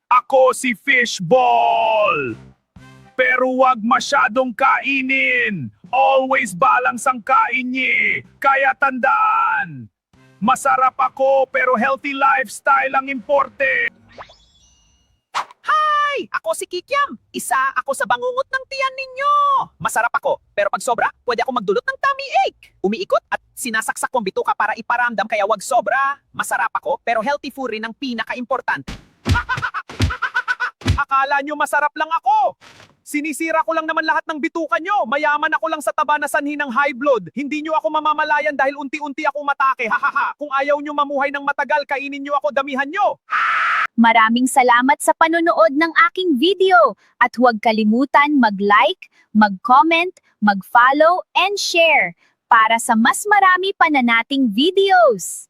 Ako si Fishball! Pero wag masyadong kainin. Always balance ang kain niya. Kaya tandaan, masarap ako pero healthy lifestyle ang important. Hi! Ako si Kikiam. Isa ako sa bangungot ng tiyan ninyo. Masarap ako, pero pag sobra, pwede ako magdulot ng tummy ache. Umiikot at sinasaksak kong bituka para iparamdam kaya wag sobra. Masarap ako, pero healthy food rin ang pinaka-importante. Akala nyo masarap lang ako. Sinisira ko lang naman lahat ng bituka nyo. Mayaman ako lang sa taba na sanhi ng high blood. Hindi nyo ako mamamalayan dahil unti-unti ako matake. Hahaha. Kung ayaw nyo mamuhay ng matagal, kainin nyo ako, damihan nyo. Maraming salamat sa panonood ng aking video at huwag kalimutan mag-like, mag-comment, mag-follow, and share para sa mas marami pa na nating videos.